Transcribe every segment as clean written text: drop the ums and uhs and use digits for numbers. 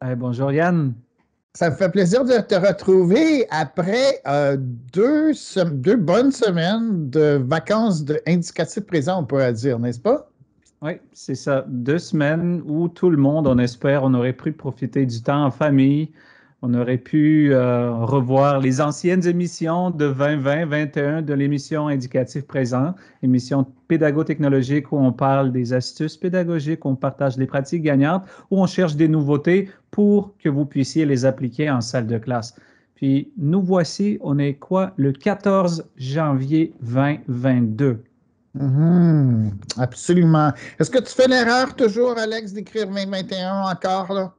Bonjour Yann. Ça me fait plaisir de te retrouver après deux bonnes semaines de vacances indicatifs présents, on pourrait dire, n'est-ce pas? Oui, c'est ça. 2 semaines où tout le monde, on espère, on aurait pu profiter du temps en famille. On aurait pu revoir les anciennes émissions de 2020, 21 de l'émission Indicatif présent, émission pédago-technologique où on parle des astuces pédagogiques, on partage les pratiques gagnantes, où on cherche des nouveautés pour que vous puissiez les appliquer en salle de classe. Puis nous voici, on est quoi? Le 14 janvier 2022. Mhm, absolument. Est-ce que tu fais l'erreur toujours, Alex, d'écrire 2021 encore, là?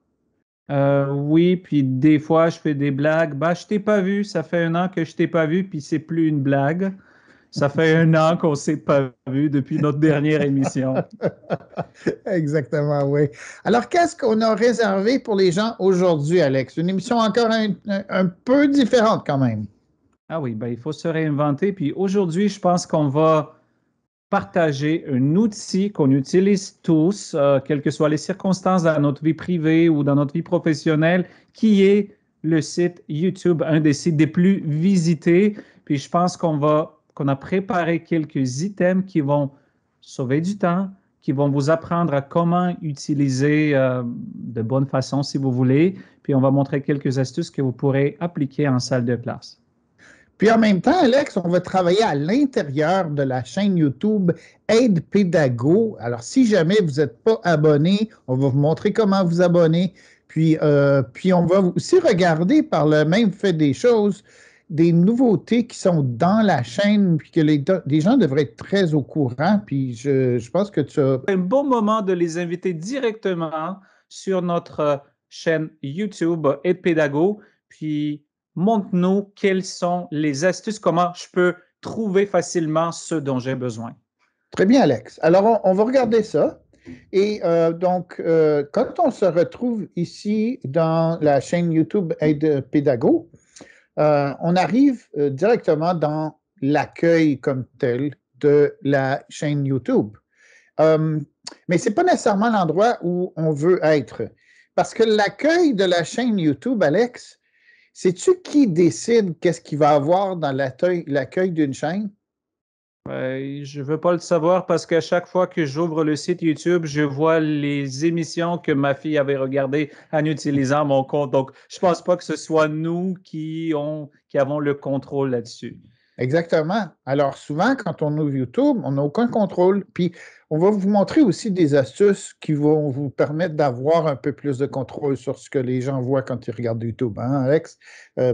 Oui, puis des fois, je fais des blagues. Bah, je t'ai pas vu, ça fait 1 an que je t'ai pas vu, puis c'est plus une blague. Ça fait 1 an qu'on s'est pas vu depuis notre dernière émission. Exactement, oui. Alors, qu'est-ce qu'on a réservé pour les gens aujourd'hui, Alex? Une émission encore un peu différente quand même. Ah oui, ben, il faut se réinventer. Puis aujourd'hui, je pense qu'on va partager un outil qu'on utilise tous, quelles que soient les circonstances dans notre vie privée ou dans notre vie professionnelle, qui est le site YouTube, un des sites des plus visités. Puis je pense qu'on a préparé quelques items qui vont sauver du temps, qui vont vous apprendre à comment utiliser de bonne façon si vous voulez. Puis on va montrer quelques astuces que vous pourrez appliquer en salle de classe. Puis en même temps, Alex, on va travailler à l'intérieur de la chaîne YouTube Aide Pédago. Alors, si jamais vous n'êtes pas abonné, on va vous montrer comment vous abonner. Puis on va aussi regarder par le même fait des choses des nouveautés qui sont dans la chaîne, puis que les gens devraient être très au courant. Puis je pense que tu as. Un bon moment de les inviter directement sur notre chaîne YouTube Aide Pédago, puis montre-nous quelles sont les astuces, comment je peux trouver facilement ce dont j'ai besoin. Très bien, Alex. Alors, on va regarder ça. Et quand on se retrouve ici dans la chaîne YouTube Aide Pédago, on arrive directement dans l'accueil comme tel de la chaîne YouTube. Euh, mais ce n'est pas nécessairement l'endroit où on veut être. Parce que l'accueil de la chaîne YouTube, Alex, sais-tu qui décide qu'est-ce qu'il va avoir dans l'accueil d'une chaîne? Je ne veux pas le savoir parce qu'à chaque fois que j'ouvre le site YouTube, je vois les émissions que ma fille avait regardées en utilisant mon compte. Donc, je ne pense pas que ce soit nous qui avons le contrôle là-dessus. Exactement. Alors souvent, quand on ouvre YouTube, on n'a aucun contrôle. Puis on va vous montrer aussi des astuces qui vont vous permettre d'avoir un peu plus de contrôle sur ce que les gens voient quand ils regardent YouTube, hein, Alex,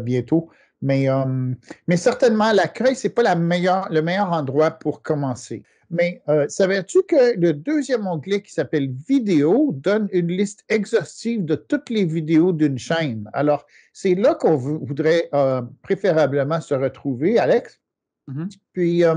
bientôt. Mais, euh, mais certainement, l'accueil, ce n'est pas le meilleur endroit pour commencer. Mais savais-tu que le deuxième onglet qui s'appelle Vidéo donne une liste exhaustive de toutes les vidéos d'une chaîne? Alors, c'est là qu'on voudrait préférablement se retrouver, Alex. Mhm. Puis, euh,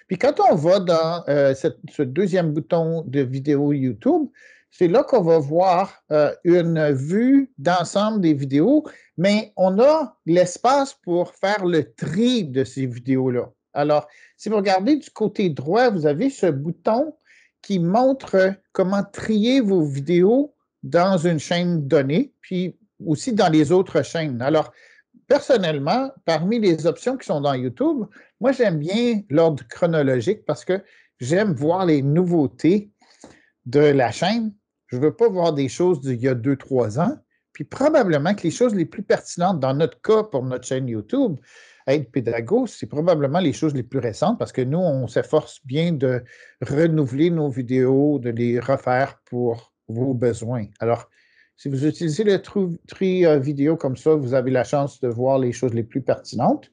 puis quand on va dans ce deuxième bouton de vidéo YouTube, c'est là qu'on va voir une vue d'ensemble des vidéos, mais on a l'espace pour faire le tri de ces vidéos-là. Alors, si vous regardez du côté droit, vous avez ce bouton qui montre comment trier vos vidéos dans une chaîne donnée, puis aussi dans les autres chaînes. Alors, personnellement, parmi les options qui sont dans YouTube, moi, j'aime bien l'ordre chronologique parce que j'aime voir les nouveautés de la chaîne. Je ne veux pas voir des choses d'il y a 2, 3 ans. Puis probablement que les choses les plus pertinentes dans notre cas pour notre chaîne YouTube, être pédago, c'est probablement les choses les plus récentes parce que nous, on s'efforce bien de renouveler nos vidéos, de les refaire pour vos besoins. Alors, si vous utilisez le tri vidéo comme ça, vous avez la chance de voir les choses les plus pertinentes.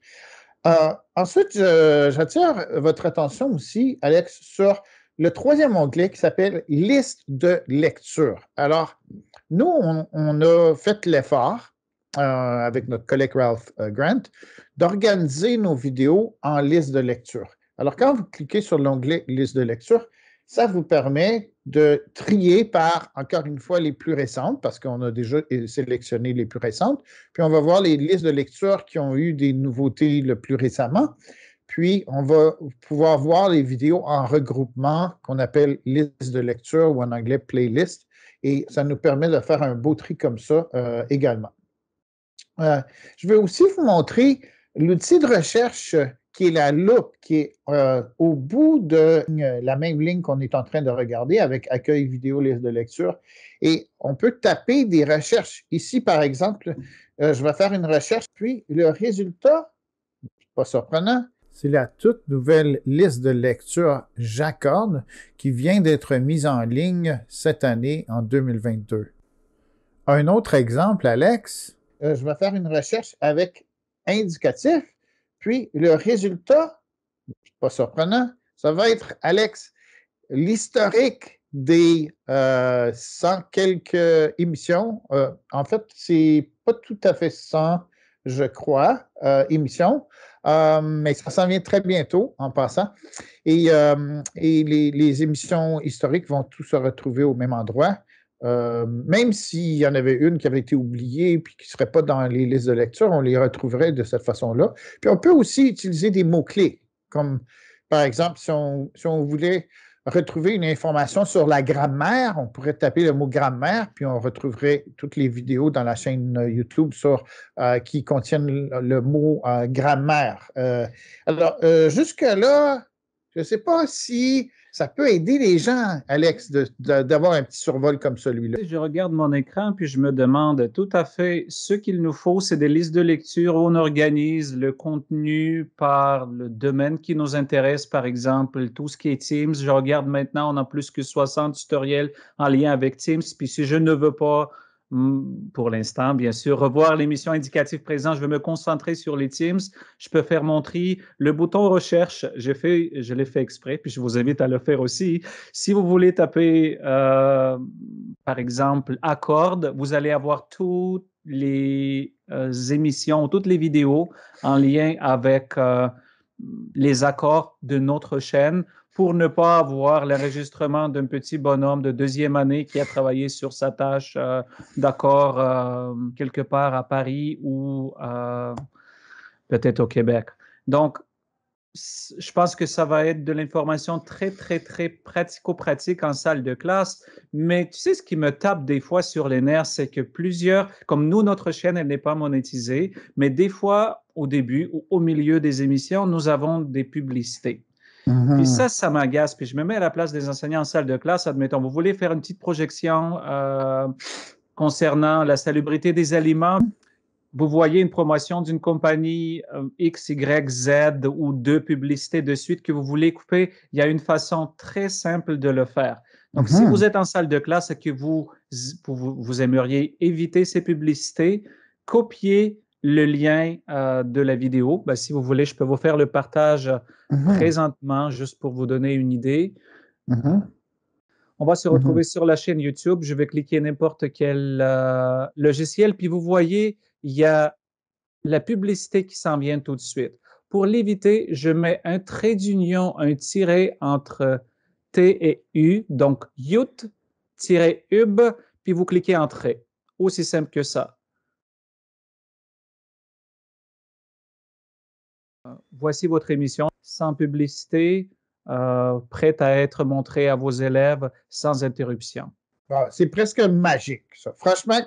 Ensuite, j'attire votre attention aussi, Alex, sur le troisième onglet qui s'appelle Liste de lecture. Alors, nous, on a fait l'effort avec notre collègue Ralph Grant d'organiser nos vidéos en liste de lecture. Alors, quand vous cliquez sur l'onglet Liste de lecture, ça vous permet de trier par, encore une fois, les plus récentes, parce qu'on a déjà sélectionné les plus récentes. Puis, on va voir les listes de lecture qui ont eu des nouveautés le plus récemment. Puis, on va pouvoir voir les vidéos en regroupement qu'on appelle liste de lecture ou en anglais playlist. et ça nous permet de faire un beau tri comme ça également. Je vais aussi vous montrer l'outil de recherche qui est la loupe, qui est au bout de la même ligne qu'on est en train de regarder avec accueil vidéo, liste de lecture. Et on peut taper des recherches. Ici, par exemple, je vais faire une recherche, puis le résultat, pas surprenant, c'est la toute nouvelle liste de lecture Jack Horn qui vient d'être mise en ligne cette année en 2022. Un autre exemple, Alex, je vais faire une recherche avec indicatif, puis le résultat, pas surprenant, ça va être, Alex, l'historique des 100 quelques émissions. En fait, c'est pas tout à fait 100, je crois, émissions, mais ça s'en vient très bientôt en passant. Et les émissions historiques vont tous se retrouver au même endroit. Même s'il y en avait une qui avait été oubliée puis qui ne serait pas dans les listes de lecture, on les retrouverait de cette façon-là. Puis on peut aussi utiliser des mots-clés, comme par exemple, si on voulait retrouver une information sur la grammaire, on pourrait taper le mot grammaire, puis on retrouverait toutes les vidéos dans la chaîne YouTube qui contiennent le mot grammaire. Alors, jusque-là, je ne sais pas si ça peut aider les gens, Alex, d'avoir un petit survol comme celui-là. Je regarde mon écran puis je me demande tout à fait ce qu'il nous faut, c'est des listes de lecture où on organise le contenu par le domaine qui nous intéresse, par exemple, tout ce qui est Teams. Je regarde maintenant, on a plus que 60 tutoriels en lien avec Teams. Puis si je ne veux pas, pour l'instant, bien sûr, revoir l'émission indicative présente, je vais me concentrer sur les Teams. Je peux faire mon tri. Le bouton recherche, je l'ai fait exprès, puis je vous invite à le faire aussi. Si vous voulez taper, par exemple, accord, vous allez avoir toutes les émissions, toutes les vidéos en lien avec les accords de notre chaîne pour ne pas avoir l'enregistrement d'un petit bonhomme de deuxième année qui a travaillé sur sa tâche d'accord quelque part à Paris ou peut-être au Québec. Donc, je pense que ça va être de l'information très, très, très pratico-pratique en salle de classe. Mais tu sais, ce qui me tape des fois sur les nerfs, c'est que comme nous, notre chaîne, elle n'est pas monétisée, mais des fois, au début ou au milieu des émissions, nous avons des publicités. Puis ça m'agace. Puis je me mets à la place des enseignants en salle de classe. Admettons, vous voulez faire une petite projection concernant la salubrité des aliments. Vous voyez une promotion d'une compagnie X, Y, Z ou deux publicités de suite que vous voulez couper, il y a une façon très simple de le faire. Donc, si vous êtes en salle de classe et que vous aimeriez éviter ces publicités, copiez le lien de la vidéo. Ben, si vous voulez, je peux vous faire le partage présentement juste pour vous donner une idée. On va se retrouver sur la chaîne YouTube. Je vais cliquer n'importe quel logiciel. Puis vous voyez, il y a la publicité qui s'en vient tout de suite. Pour l'éviter, je mets un trait d'union, un tiret entre T et U, donc YUT-UB, puis vous cliquez Entrée. Aussi simple que ça. Voici votre émission sans publicité, prête à être montrée à vos élèves sans interruption. C'est presque magique, ça. Franchement,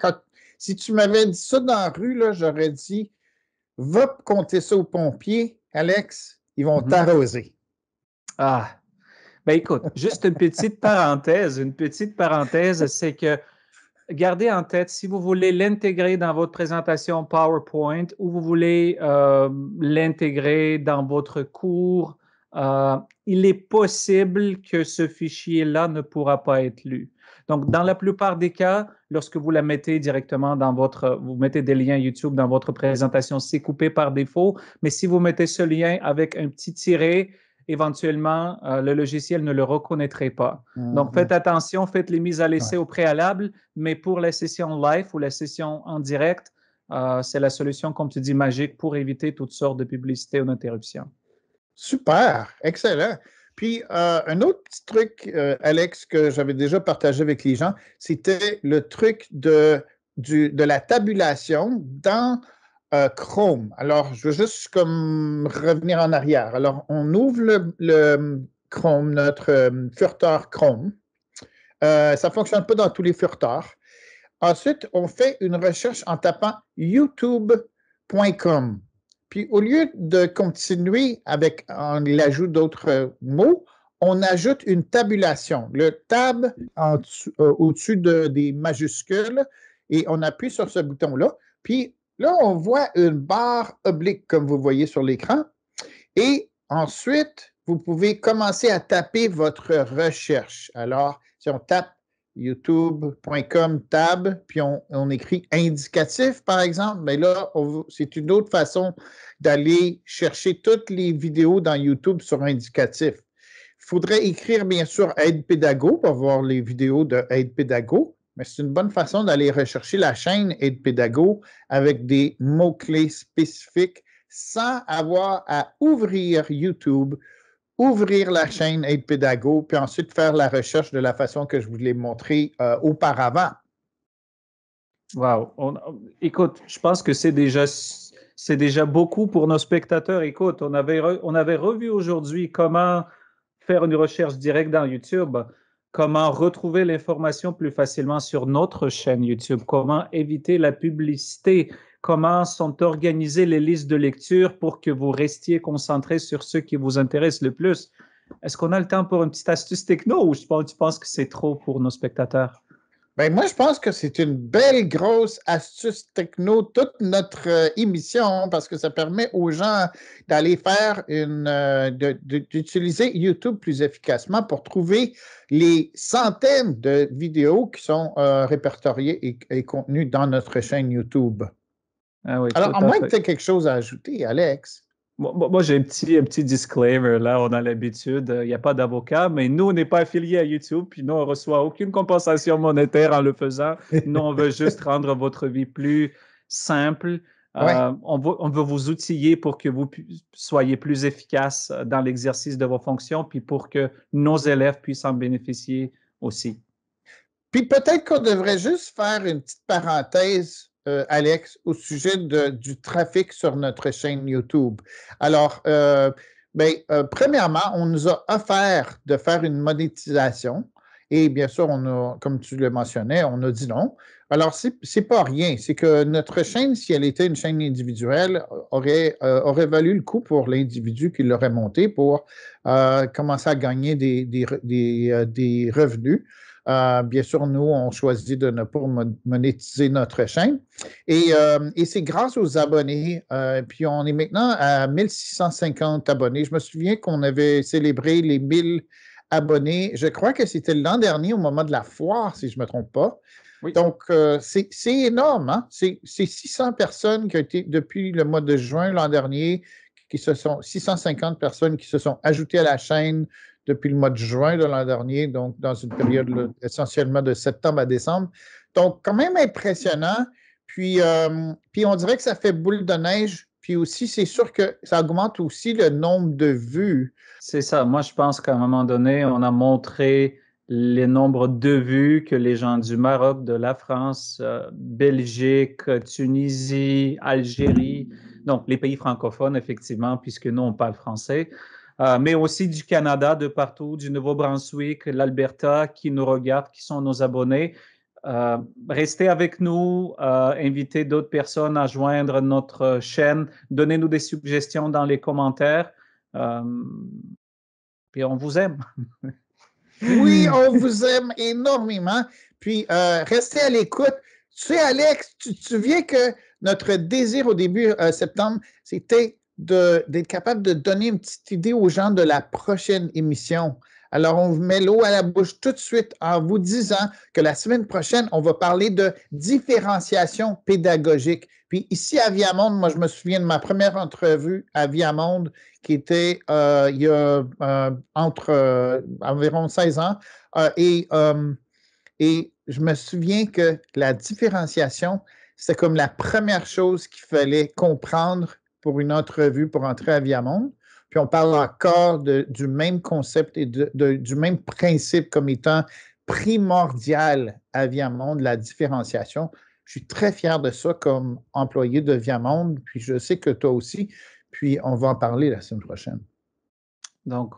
si tu m'avais dit ça dans la rue, j'aurais dit va compter ça aux pompiers, Alex, ils vont t'arroser. Ah, ben écoute, juste une petite parenthèse, c'est que gardez en tête, si vous voulez l'intégrer dans votre présentation PowerPoint ou vous voulez l'intégrer dans votre cours, il est possible que ce fichier-là ne pourra pas être lu. Donc, dans la plupart des cas, lorsque vous la mettez directement vous mettez des liens YouTube dans votre présentation, c'est coupé par défaut. Mais si vous mettez ce lien avec un petit tiret, éventuellement, le logiciel ne le reconnaîtrait pas. Donc, faites attention, faites les mises à l'essai au préalable, mais pour la session live ou la session en direct, c'est la solution, comme tu dis, magique pour éviter toutes sortes de publicités ou d'interruptions. Super, excellent. Puis, un autre petit truc, Alex, que j'avais déjà partagé avec les gens, c'était le truc de la tabulation dans Chrome. Alors, je veux juste comme revenir en arrière. Alors, on ouvre le Chrome, notre furteur Chrome. Ça ne fonctionne pas dans tous les furteurs. Ensuite, on fait une recherche en tapant youtube.com. Puis, au lieu de continuer avec l'ajout d'autres mots, on ajoute une tabulation. Le tab au-dessus des majuscules et on appuie sur ce bouton-là. Puis là, on voit une barre oblique, comme vous voyez sur l'écran. Et ensuite, vous pouvez commencer à taper votre recherche. Alors, si on tape youtube.com tab, puis on écrit indicatif, par exemple, mais là, c'est une autre façon d'aller chercher toutes les vidéos dans YouTube sur indicatif. Il faudrait écrire, bien sûr, aide pédago pour voir les vidéos de aide pédago, mais c'est une bonne façon d'aller rechercher la chaîne aide pédago avec des mots-clés spécifiques sans avoir à ouvrir YouTube, ouvrir la chaîne Aide Pédago, puis ensuite faire la recherche de la façon que je vous l'ai montré auparavant. Wow. Écoute, je pense que c'est déjà beaucoup pour nos spectateurs. Écoute, on avait revu aujourd'hui comment faire une recherche directe dans YouTube, comment retrouver l'information plus facilement sur notre chaîne YouTube, comment éviter la publicité, comment sont organisées les listes de lecture pour que vous restiez concentré sur ce qui vous intéresse le plus. Est-ce qu'on a le temps pour une petite astuce techno ou tu penses que c'est trop pour nos spectateurs? Ben moi, je pense que c'est une belle grosse astuce techno, toute notre émission, parce que ça permet aux gens d'aller faire d'utiliser YouTube plus efficacement pour trouver les centaines de vidéos qui sont répertoriées et contenues dans notre chaîne YouTube. Ah oui, Alors, tout à à moins que fait. tu aies quelque chose à ajouter, Alex. Moi, j'ai un petit disclaimer. Là, on a l'habitude, il n'y a pas d'avocat, mais nous, on n'est pas affiliés à YouTube, puis nous, on ne reçoit aucune compensation monétaire en le faisant. Nous, on veut juste rendre votre vie plus simple. Ouais. On veut vous outiller pour que vous soyez plus efficace dans l'exercice de vos fonctions, puis pour que nos élèves puissent en bénéficier aussi. Puis peut-être qu'on devrait juste faire une petite parenthèse, Alex, au sujet du trafic sur notre chaîne YouTube. Alors, premièrement, on nous a offert de faire une monétisation. Et bien sûr, comme tu le mentionnais, on a dit non. Alors, c'est pas rien. C'est que notre chaîne, si elle était une chaîne individuelle, aurait valu le coup pour l'individu qui l'aurait montée pour commencer à gagner des revenus. Bien sûr, nous, on choisit de ne pas monétiser notre chaîne. Et c'est grâce aux abonnés. Puis on est maintenant à 1650 abonnés. Je me souviens qu'on avait célébré les 1000 abonnés. Je crois que c'était l'an dernier au moment de la foire, si je ne me trompe pas. Oui. Donc, c'est énorme. Hein? C'est 600 personnes qui ont été, depuis le mois de juin l'an dernier, 650 personnes qui se sont ajoutées à la chaîne depuis le mois de juin de l'an dernier, donc dans une période essentiellement de septembre à décembre. Donc, quand même impressionnant. Puis on dirait que ça fait boule de neige. Puis aussi, c'est sûr que ça augmente aussi le nombre de vues. C'est ça. Moi, je pense qu'à un moment donné, on a montré les nombres de vues que les gens du Maroc, de la France, Belgique, Tunisie, Algérie, donc les pays francophones, effectivement, puisque nous, on parle français, mais aussi du Canada, de partout, du Nouveau-Brunswick, l'Alberta, qui nous regardent, qui sont nos abonnés. Restez avec nous, invitez d'autres personnes à joindre notre chaîne, donnez-nous des suggestions dans les commentaires. Puis on vous aime. Oui, on vous aime énormément. Puis restez à l'écoute. Tu sais, Alex, tu te souviens que notre désir au début septembre, c'était d'être capable de donner une petite idée aux gens de la prochaine émission. Alors, on vous met l'eau à la bouche tout de suite en vous disant que la semaine prochaine, on va parler de différenciation pédagogique. Puis ici à Viamonde, moi, je me souviens de ma première entrevue à Viamonde qui était il y a entre environ 16 ans. Et je me souviens que la différenciation, c'est comme la première chose qu'il fallait comprendre pour une entrevue pour entrer à Viamonde. Puis on parle encore du même concept et du même principe comme étant primordial à Viamonde, la différenciation. Je suis très fier de ça comme employé de Viamonde, puis je sais que toi aussi. Puis on va en parler la semaine prochaine. Donc,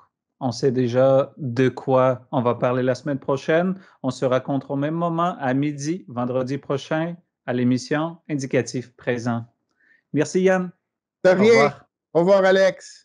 On sait déjà de quoi on va parler la semaine prochaine. On se rencontre au même moment à midi, vendredi prochain, à l'émission Indicatif présent. Merci Yann. De Au rien. revoir. Au revoir, Alex.